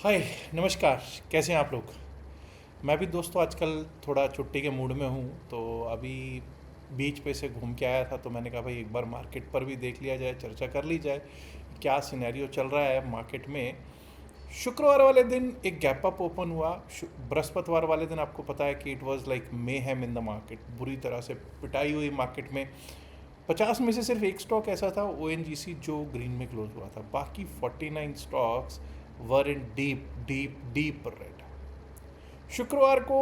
हाय, नमस्कार। कैसे हैं आप लोग? मैं भी दोस्तों आजकल थोड़ा छुट्टी के मूड में हूँ, तो अभी बीच पे से घूम के आया था, तो मैंने कहा भाई एक बार मार्केट पर भी देख लिया जाए, चर्चा कर ली जाए क्या सिनेरियो चल रहा है मार्केट में। शुक्रवार वाले दिन एक गैप अप ओपन हुआ। बृहस्पतिवार वाले दिन आपको पता है कि it was like may ham in the market, बुरी तरह से पिटाई हुई मार्केट में। 50 में से सिर्फ एक स्टॉक ऐसा था ओ जो ग्रीन में क्लोज हुआ था, बाकी 49 स्टॉक्स वर इन डीप डीप डीप रेड। शुक्रवार को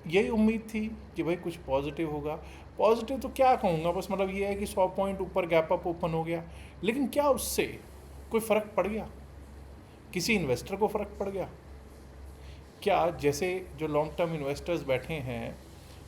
यही उम्मीद थी कि भाई कुछ पॉजिटिव होगा। पॉजिटिव तो क्या कहूँगा, बस मतलब ये है कि 100 पॉइंट ऊपर गैप अप ओपन हो गया। लेकिन क्या उससे कोई फ़र्क पड़ गया? किसी इन्वेस्टर को फ़र्क पड़ गया क्या? जैसे जो लॉन्ग टर्म इन्वेस्टर्स बैठे हैं,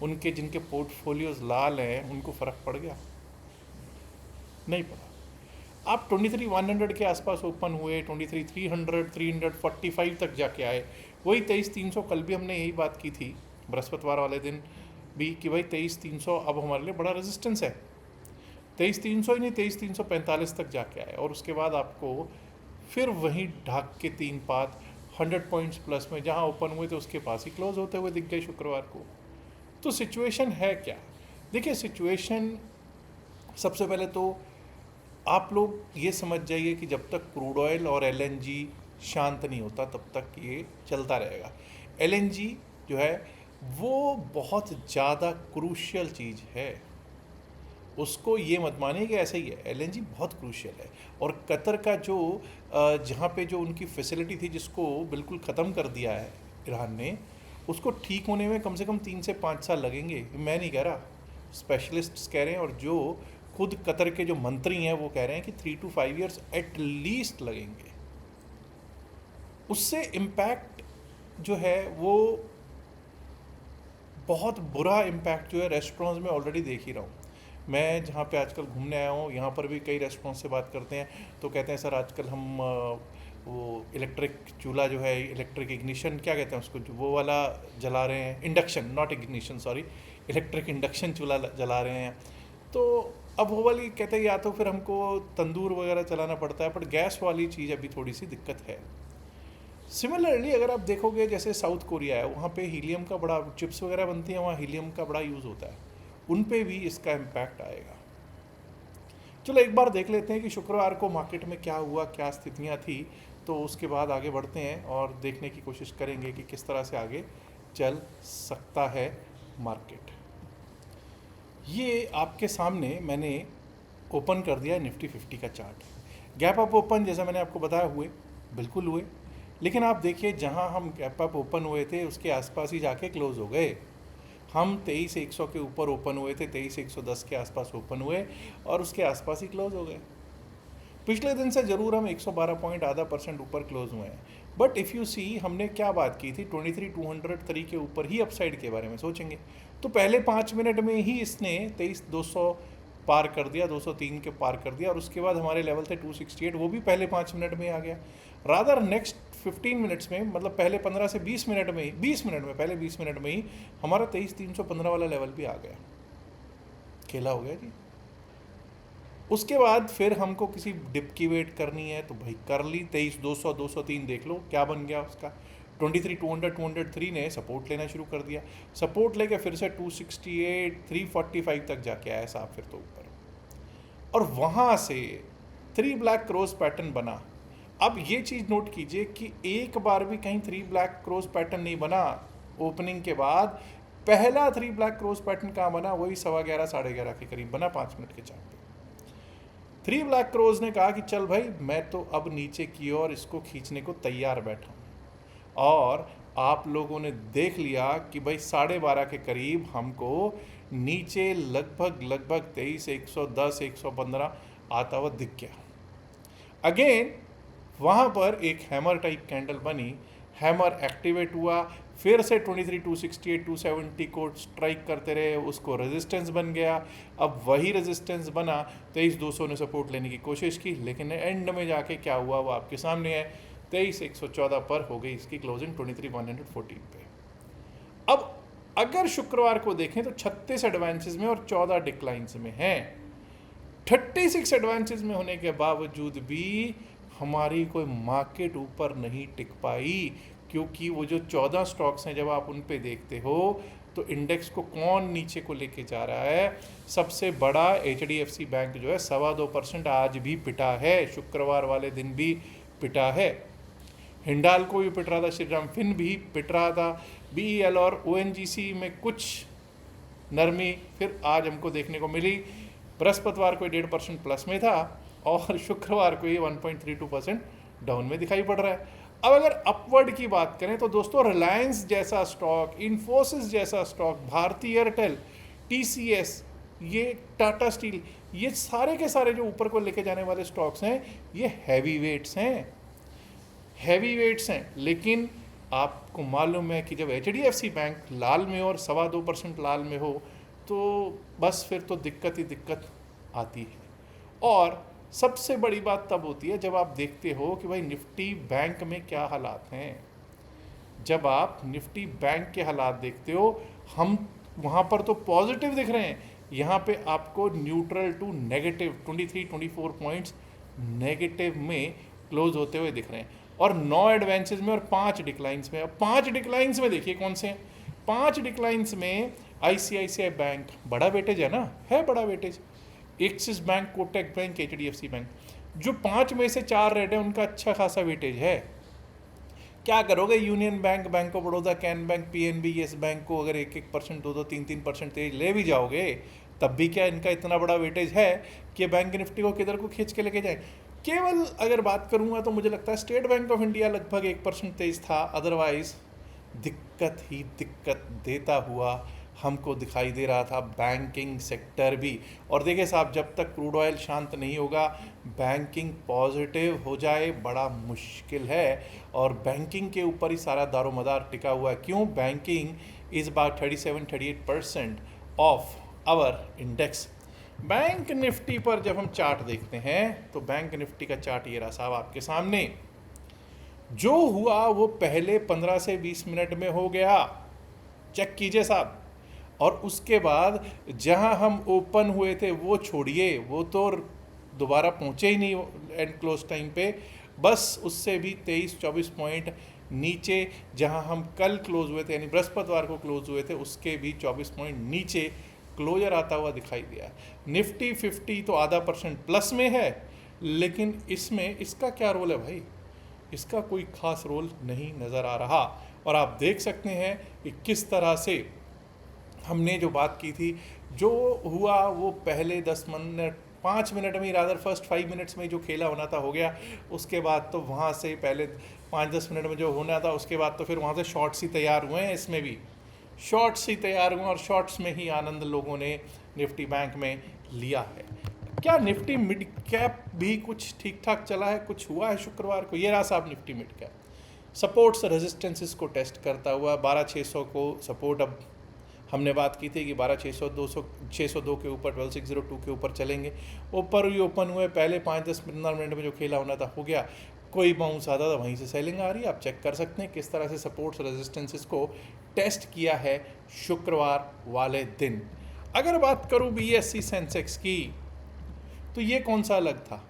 उनके जिनके पोर्टफोलियोज लाल हैं, उनको फ़र्क पड़ गया? नहीं पड़ा। आप 23,100 के आसपास ओपन हुए, 23,300 345 तक जाके आए। वही 23,300, कल भी हमने यही बात की थी बृहस्पतिवार वाले दिन भी कि भाई 23,300 अब हमारे लिए बड़ा रेजिस्टेंस है। 23,300 ही नहीं, 23,345 तक जाके आए, और उसके बाद आपको फिर वहीं ढाक के तीन पात 100 पॉइंट्स प्लस में जहाँ ओपन हुए थे उसके पास ही क्लोज होते हुए दिख गए शुक्रवार को। तो सिचुएशन है क्या? देखिए, सिचुएशन सबसे पहले तो आप लोग ये समझ जाइए कि जब तक क्रूड ऑयल और एलएनजी शांत नहीं होता तब तक ये चलता रहेगा। एलएनजी जो है वो बहुत ज़्यादा क्रूशियल चीज़ है, उसको ये मत मानिए कि ऐसा ही है। एलएनजी बहुत क्रूशियल है, और कतर का जो जहाँ पे जो उनकी फैसिलिटी थी जिसको बिल्कुल ख़त्म कर दिया है ईरान ने, उसको ठीक होने में कम से कम 3 से 5 साल लगेंगे। मैं नहीं कह रहा, स्पेशलिस्ट्स कह रहे हैं, और जो खुद कतर के जो मंत्री हैं वो कह रहे हैं कि 3 to 5 years एट लीस्ट लगेंगे। उससे इम्पैक्ट जो है वो बहुत बुरा इम्पैक्ट जो है रेस्टोरेंट्स में ऑलरेडी देख ही रहा हूँ। मैं जहाँ पे आजकल घूमने आया हूँ, यहाँ पर भी कई रेस्टोरेंट से बात करते हैं तो कहते हैं सर आजकल हम वो इलेक्ट्रिक चूल्हा जो है, इलेक्ट्रिक इग्निशन क्या कहते हैं उसको, जो वो वाला जला रहे हैं, induction not ignition sorry, electric induction चूल्हा जला रहे हैं। तो अब वो वाली कहते हैं या तो फिर हमको तंदूर वगैरह चलाना पड़ता है, बट गैस वाली चीज़ अभी थोड़ी सी दिक्कत है। सिमिलरली अगर आप देखोगे जैसे साउथ कोरिया है, वहाँ पे हीलियम का बड़ा, चिप्स वगैरह बनती हैं वहाँ हीलियम का बड़ा यूज़ होता है, उन पे भी इसका इम्पैक्ट आएगा। चलो एक बार देख लेते हैं कि शुक्रवार को मार्केट में क्या हुआ, क्या स्थितियाँ थी, तो उसके बाद आगे बढ़ते हैं और देखने की कोशिश करेंगे कि किस तरह से आगे चल सकता है मार्केट। ये आपके सामने मैंने ओपन कर दिया है निफ्टी 50 का चार्ट। गैप अप ओपन जैसा मैंने आपको बताया हुए, बिल्कुल हुए, लेकिन आप देखिए जहां हम गैप अप ओपन हुए थे उसके आसपास ही जाके क्लोज हो गए। हम 23,100 के ऊपर ओपन हुए थे, 23,110 के आसपास ओपन हुए और उसके आसपास ही क्लोज हो गए। पिछले दिन से ज़रूर हम 112 पॉइंट आधा परसेंट ऊपर क्लोज हुए हैं, बट इफ़ यू सी हमने क्या बात की थी, 23,203 के ऊपर ही अपसाइड के बारे में सोचेंगे, तो पहले 5 मिनट में ही इसने 23,200 पार कर दिया, 203 के पार कर दिया, और उसके बाद हमारे लेवल थे 268, वो भी पहले 5 मिनट में आ गया। रादर नेक्स्ट 15 मिनट्स में, मतलब पहले 15 से 20 मिनट में ही, 20 मिनट में, पहले 20 मिनट में ही हमारा 23,315 वाला लेवल भी आ गया। खेला हो गया जी। उसके बाद फिर हमको किसी डिप की वेट करनी है तो भाई कर ली, 23,200 203 देख लो क्या बन गया उसका। 23,200 203 ने सपोर्ट लेना शुरू कर दिया, सपोर्ट लेके फिर से 268 345 तक जाके आया साहब फिर तो ऊपर, और वहाँ से 3 ब्लैक क्रॉस पैटर्न बना। अब ये चीज़ नोट कीजिए कि एक बार भी कहीं 3 ब्लैक क्रॉस पैटर्न नहीं बना ओपनिंग के बाद। पहला 3 ब्लैक क्रॉस पैटर्न कहाँ बना, वही 11:15 11:30 के करीब बना 5 मिनट के चार्ट पे। 3 ब्लैक क्रोज ने कहा कि चल भाई मैं तो अब नीचे की ओर इसको खींचने को तैयार बैठा हूँ, और आप लोगों ने देख लिया कि भाई 12:30 के करीब हमको नीचे लगभग लगभग 23,110 115 आता हुआ दिख गया। अगेन वहाँ पर एक हैमर टाइप कैंडल बनी, हैमर एक्टिवेट हुआ, फिर से 23,268 270 को स्ट्राइक करते रहे, उसको रेजिस्टेंस बन गया। अब वही रेजिस्टेंस बना, 23,200 ने सपोर्ट लेने की कोशिश की, लेकिन एंड में जाके क्या हुआ वो आपके सामने है। 23,114 पर हो गई इसकी क्लोजिंग 23,114 पे। अब अगर शुक्रवार को देखें तो 36 एडवांसेस में और 14 डिक्लाइंस में हैं। 36 एडवांसेस में होने के बावजूद भी हमारी कोई मार्केट ऊपर नहीं टिक पाई, क्योंकि वो जो 14 स्टॉक्स हैं जब आप उन पे देखते हो तो इंडेक्स को कौन नीचे को लेके जा रहा है। सबसे बड़ा HDFC बैंक जो है 2.25% आज भी पिटा है, शुक्रवार वाले दिन भी पिटा है। हिंडाल्को भी पिट रहा था, श्रीराम फिन भी पिट रहा था, BEL और ONGC में कुछ नरमी फिर आज हमको देखने को मिली। बृहस्पतिवार को 1.5% प्लस में था और शुक्रवार को ये 1.32% डाउन में दिखाई पड़ रहा है। अब अगर अपवर्ड की बात करें तो दोस्तों रिलायंस जैसा स्टॉक, इन्फोसिस जैसा स्टॉक, भारती एयरटेल, TCS, ये टाटा स्टील, ये सारे के सारे जो ऊपर को लेके जाने वाले स्टॉक्स हैं ये हैवी वेट्स हैं। लेकिन आपको मालूम है कि जब HDFC बैंक लाल में और 2.25% लाल में हो तो बस फिर तो दिक्कत ही दिक्कत आती है। और सबसे बड़ी बात तब होती है जब आप देखते हो कि भाई निफ्टी बैंक में क्या हालात हैं। जब आप निफ्टी बैंक के हालात देखते हो, हम वहाँ पर तो पॉजिटिव दिख रहे हैं, यहाँ पे आपको neutral to negative 23-24 points negative में क्लोज होते हुए दिख रहे हैं, और 9 एडवांसेस में और 5 डिक्लाइंस में। अब 5 डिक्लाइंस में देखिए कौन से हैं। 5 डिक्लाइंस में ICICI बैंक बड़ा वेटेज है ना, है बड़ा weightage, axis bank, Kotak bank, HDFC bank. जो 5 में से 4 रेड है उनका अच्छा खासा वेटेज है। क्या करोगे, union bank, bank of Baroda, can bank, PNB, yes bank को अगर 1-1%, 2-2, 3-3% तेज ले भी जाओगे तब भी क्या इनका इतना बड़ा वेटेज है कि बैंक निफ्टी को किधर को खींच के लेके जाए। केवल अगर बात करूंगा तो मुझे लगता है स्टेट बैंक ऑफ इंडिया लगभग 1% तेज था, अदरवाइज दिक्कत ही दिक्कत देता हुआ हमको दिखाई दे रहा था बैंकिंग सेक्टर भी। और देखिए साहब, जब तक क्रूड ऑयल शांत नहीं होगा, बैंकिंग पॉजिटिव हो जाए बड़ा मुश्किल है, और बैंकिंग के ऊपर ही सारा दारोमदार टिका हुआ है। क्यों? Banking is about 37-38% of our index. Bank Nifty पर जब हम चार्ट देखते हैं तो बैंक निफ्टी का चार्ट ये रहा साहब आपके सामने। जो हुआ वो पहले 15 से 20 मिनट में हो गया, चेक कीजिए साहब। और उसके बाद जहां हम ओपन हुए थे वो छोड़िए, वो तो दोबारा पहुंचे ही नहीं एंड क्लोज टाइम पे, बस उससे भी 23-24 पॉइंट नीचे जहां हम कल क्लोज हुए थे, यानी बृहस्पतिवार को क्लोज हुए थे, उसके भी 24 पॉइंट नीचे क्लोजर आता हुआ दिखाई दिया। निफ्टी 50 तो 0.5% प्लस में है, लेकिन इसमें इसका क्या रोल है भाई? इसका कोई खास रोल नहीं नज़र आ रहा। और आप देख सकते हैं कि किस तरह से हमने जो बात की थी, जो हुआ वो पहले 5 मिनट में, रादर फर्स्ट 5 मिनट्स में जो खेला होना था हो गया। उसके बाद तो वहाँ से पहले 5-10 मिनट में जो होना था उसके बाद तो फिर वहाँ से शॉर्ट्स ही तैयार हुए हैं। इसमें भी शॉर्ट्स ही तैयार हुए और शॉर्ट्स में ही आनंद लोगों ने निफ्टी बैंक में लिया है। क्या निफ्टी मिड कैप भी कुछ ठीक ठाक चला है? कुछ हुआ है शुक्रवार को? ये रहा साहब Nifty mid cap, supports resistances को टेस्ट करता हुआ 12,600 को सपोर्ट। अब हमने बात की थी कि 12,602 के ऊपर 12,602 के ऊपर चलेंगे। ऊपर ही ओपन हुए, पहले 5-10-15 मिनट में जो खेला होना था हो गया, कोई बाउंस आता था वहीं से सेलिंग आ रही है। आप चेक कर सकते हैं किस तरह से सपोर्ट्स रेजिस्टेंसेस को टेस्ट किया है शुक्रवार वाले दिन। अगर बात करूं BSE सेंसेक्स की तो ये कौन सा अलग था।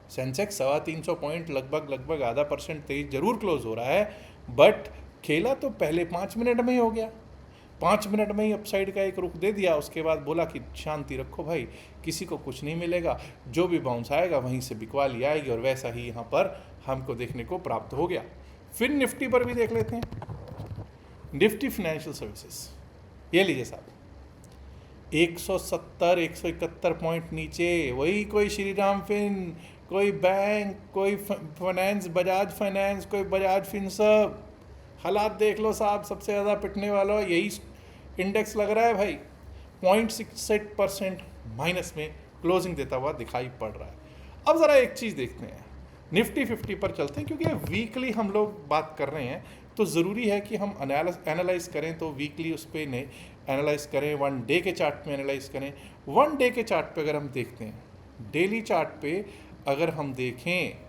सेंसेक्स 350 पॉइंट लगभग 0.5% तेज जरूर क्लोज हो रहा है, बट खेला तो पहले 5 मिनट में ही हो गया। 5 मिनट में ही अपसाइड का एक रुख दे दिया, उसके बाद बोला कि शांति रखो भाई, किसी को कुछ नहीं मिलेगा, जो भी बाउंस आएगा वहीं से बिकवाली आएगी, और वैसा ही यहाँ पर हमको देखने को प्राप्त हो गया। फिर निफ्टी पर भी देख लेते हैं। निफ्टी फाइनेंशियल सर्विसेज, ये लीजिए साहब, 170-171 पॉइंट नीचे, वही कोई श्रीराम फिन, कोई बैंक, कोई फाइनेंस, बजाज फाइनेंस, कोई बजाज फिनसर्व। हालात देख लो साहब, सबसे ज़्यादा पिटने वाला यही इंडेक्स लग रहा है भाई। 0.68% माइनस में क्लोजिंग देता हुआ दिखाई पड़ रहा है। अब ज़रा एक चीज़ देखते हैं, निफ्टी 50 पर चलते हैं, क्योंकि वीकली हम लोग बात कर रहे हैं तो ज़रूरी है कि हम एनालाइज करें, तो वीकली उस पर एनालाइज करें, 1 डे के चार्ट में एनालाइज करें। 1 डे के चार्ट पे अगर हम देखते हैं, डेली चार्ट पे अगर हम देखें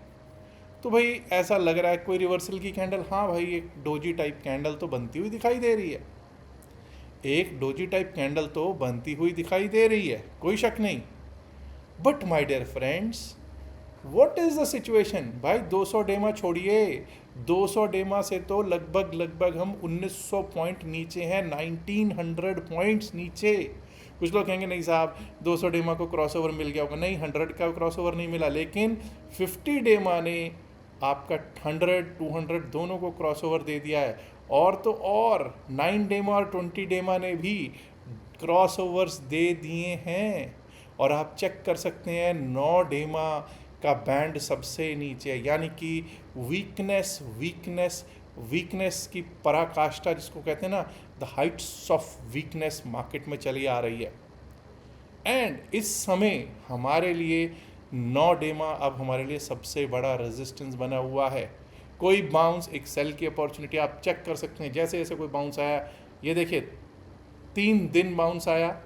तो भाई ऐसा लग रहा है कोई रिवर्सल की कैंडल, हाँ भाई एक डोजी टाइप कैंडल तो बनती हुई दिखाई दे रही है, एक डोजी टाइप कैंडल तो बनती हुई दिखाई दे रही है, कोई शक नहीं। But my dear friends, what is the situation भाई? 200 डेमा छोड़िए, 200 डेमा से तो लगभग हम 1900 पॉइंट नीचे हैं, 1900 पॉइंट्स नीचे। कुछ लोग कहेंगे नहीं साहब 200 डेमा को क्रॉसओवर मिल गया होगा। नहीं, 100 का क्रॉसओवर नहीं मिला, लेकिन 50 डेमा ने आपका 100 200 दोनों को क्रॉसओवर दे दिया है। और तो और 9 डेमा और 20 डेमा ने भी क्रॉसओवर्स दे दिए हैं। और आप चेक कर सकते हैं 9 डेमा का बैंड सबसे नीचे है, यानी कि वीकनेस वीकनेस वीकनेस की पराकाष्ठा जिसको कहते हैं ना, the Heights of weakness market में चली आ रही है। एंड इस समय हमारे लिए 9 डेमा अब हमारे लिए सबसे बड़ा रेजिस्टेंस बना हुआ है। कोई बाउंस, एक सेल की अपॉर्चुनिटी आप चेक कर सकते हैं। जैसे जैसे कोई बाउंस आया, ये देखिए 3 दिन बाउंस आया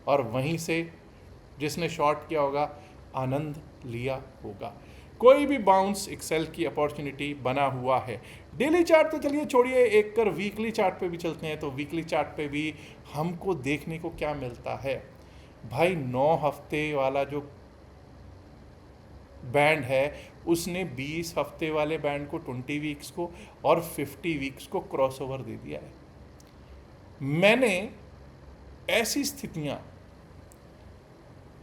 और वहीं से जिसने शॉर्ट किया होगा आनंद लिया होगा। कोई भी बाउंस एक सेल की अपॉर्चुनिटी बना हुआ है। डेली चार्ट तो चलिए छोड़िए, एक कर वीकली चार्ट पे भी चलते हैं। तो वीकली चार्ट पे भी हमको देखने को क्या मिलता है भाई? 9 हफ्ते वाला जो बैंड है उसने 20 हफ्ते वाले बैंड को, 20 वीक्स को और 50 वीक्स को क्रॉसओवर दे दिया है। मैंने ऐसी स्थितियां,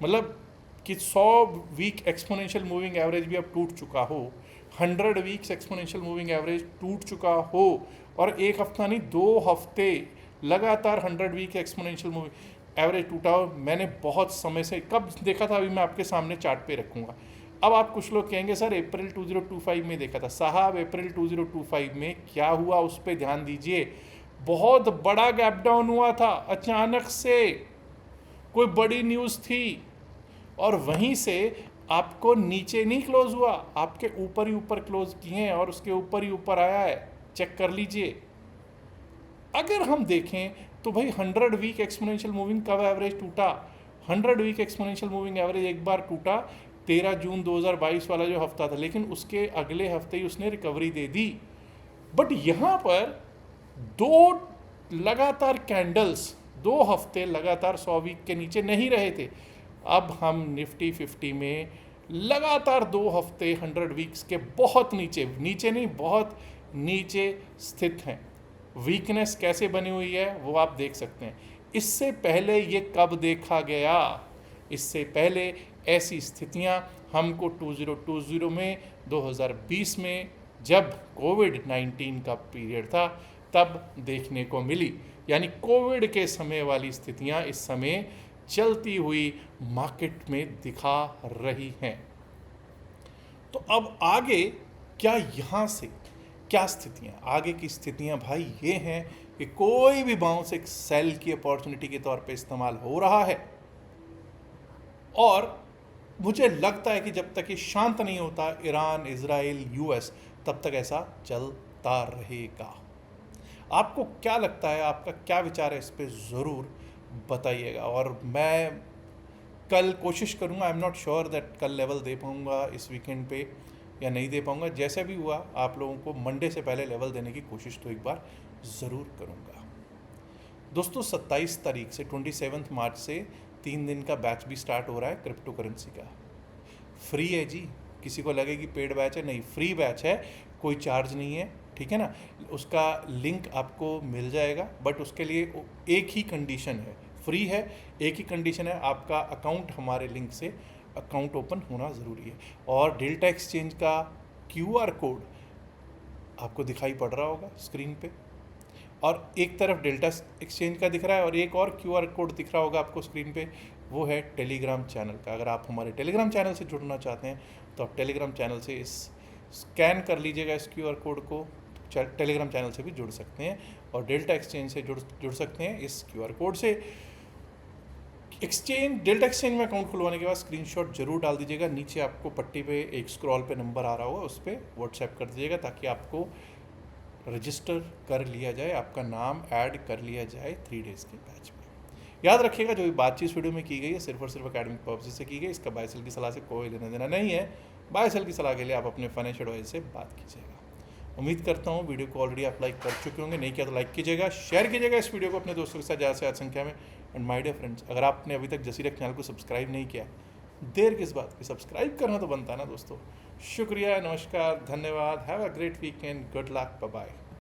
मतलब कि 100 वीक एक्सपोनेंशियल मूविंग एवरेज भी अब टूट चुका हो, 100 वीक्स एक्सपोनेंशियल मूविंग एवरेज टूट चुका हो, और एक हफ्ता नहीं 2 हफ्ते लगातार 100 वीक एक्सपोनेंशियल मूविंग एवरेज टूटा हो, मैंने बहुत समय से कब देखा था, अभी मैं आपके सामने चार्ट पे रखूँगा। अब आप कुछ लोग कहेंगे सर अप्रैल 2025 में देखा था। साहब अप्रैल 2025 में क्या हुआ उस पर ध्यान दीजिए। बहुत बड़ा गैप डाउन हुआ था, अचानक से कोई बड़ी न्यूज़ थी और वहीं से आपको नीचे नहीं क्लोज हुआ, आपके ऊपर ही ऊपर क्लोज किए हैं और उसके ऊपर ही ऊपर आया है। चेक कर लीजिए। अगर हम देखें तो भाई 100 वीक एक्सपोनेंशियल मूविंग कब एवरेज टूटा? 100 वीक एक्सपोनेंशियल मूविंग एवरेज एक बार टूटा 13 जून 2022 वाला जो हफ्ता था, लेकिन उसके अगले हफ्ते ही उसने रिकवरी दे दी। बट यहाँ पर 2 लगातार कैंडल्स, 2 हफ्ते लगातार 100 वीक के नीचे नहीं रहे थे। अब हम निफ्टी 50 में लगातार 2 हफ्ते 100 वीक्स के बहुत नीचे, नीचे नहीं बहुत नीचे स्थित हैं। वीकनेस कैसे बनी हुई है वो आप देख सकते हैं। इससे पहले ये कब देखा गया? इससे पहले ऐसी स्थितियां हमको 2020 में, 2020 में जब कोविड-19 का पीरियड था तब देखने को मिली। यानी कोविड के समय वाली स्थितियां इस समय चलती हुई मार्केट में दिखा रही हैं। तो अब आगे क्या, यहाँ से क्या स्थितियाँ, आगे की स्थितियाँ भाई ये हैं कि कोई भी बाउंस एक सेल की अपॉर्चुनिटी के तौर पे इस्तेमाल हो रहा है। और मुझे लगता है कि जब तक ये शांत नहीं होता ईरान, इजराइल, यूएस, तब तक ऐसा चलता रहेगा। आपको क्या लगता है, आपका क्या विचार है इस पर ज़रूर बताइएगा। और मैं कल कोशिश करूँगा, I am not sure that कल लेवल दे पाऊँगा इस वीकेंड पे या नहीं दे पाऊँगा। जैसे भी हुआ आप लोगों को मंडे से पहले लेवल देने की कोशिश तो एक बार ज़रूर करूँगा। दोस्तों 27 तारीख से 27 मार्च से 3 दिन का बैच भी स्टार्ट हो रहा है क्रिप्टो करेंसी का। फ्री है जी, किसी को लगे कि पेड बैच है, नहीं, फ्री बैच है, कोई चार्ज नहीं है, ठीक है ना। उसका लिंक आपको मिल जाएगा, बट उसके लिए एक ही कंडीशन है, फ्री है, एक ही कंडीशन है, आपका अकाउंट हमारे लिंक से अकाउंट ओपन होना ज़रूरी है। और डेल्टा एक्सचेंज का QR कोड आपको दिखाई पड़ रहा होगा स्क्रीन पे, और एक तरफ डेल्टा एक्सचेंज का दिख रहा है और एक और QR कोड दिख रहा होगा आपको स्क्रीन पे, वो है टेलीग्राम चैनल का। अगर आप हमारे टेलीग्राम चैनल से जुड़ना चाहते हैं तो आप टेलीग्राम चैनल से इस स्कैन कर लीजिएगा इस QR कोड को, टेलीग्राम चैनल से भी जुड़ सकते हैं और डेल्टा एक्सचेंज से जुड़ सकते हैं इस QR कोड से। डेल्टा एक्सचेंज में अकाउंट खुलवाने के बाद स्क्रीनशॉट जरूर डाल दीजिएगा। नीचे आपको पट्टी पे एक स्क्रॉल पे नंबर आ रहा होगा, उस पर व्हाट्सएप कर दीजिएगा ताकि आपको रजिस्टर कर लिया जाए, आपका नाम ऐड कर लिया जाए 3 डेज़ के बैच में। याद रखिएगा जो भी बातचीत वीडियो में की गई है सिर्फ और सिर्फ एकेडमिक पर्पज से की गई, इसका बाय सेल की सलाह से कोई लेना देना नहीं है। बाय सेल की सलाह के लिए आप अपने फाइनेंशियल एडवाइजर से बात कीजिएगा। उम्मीद करता हूँ वीडियो को ऑलरेडी आप लाइक कर चुके होंगे, नहीं किया तो लाइक कीजिएगा, शेयर कीजिएगा इस वीडियो को अपने दोस्तों के साथ ज़्यादा से ज़्यादा संख्या में। एंड माय डियर फ्रेंड्स, अगर आपने अभी तक जसीरक चैनल को सब्सक्राइब नहीं किया, देर किस बात की, सब्सक्राइब करना तो बनता है ना दोस्तों। शुक्रिया, नमस्कार, धन्यवाद, have a great weekend, good luck, bye bye.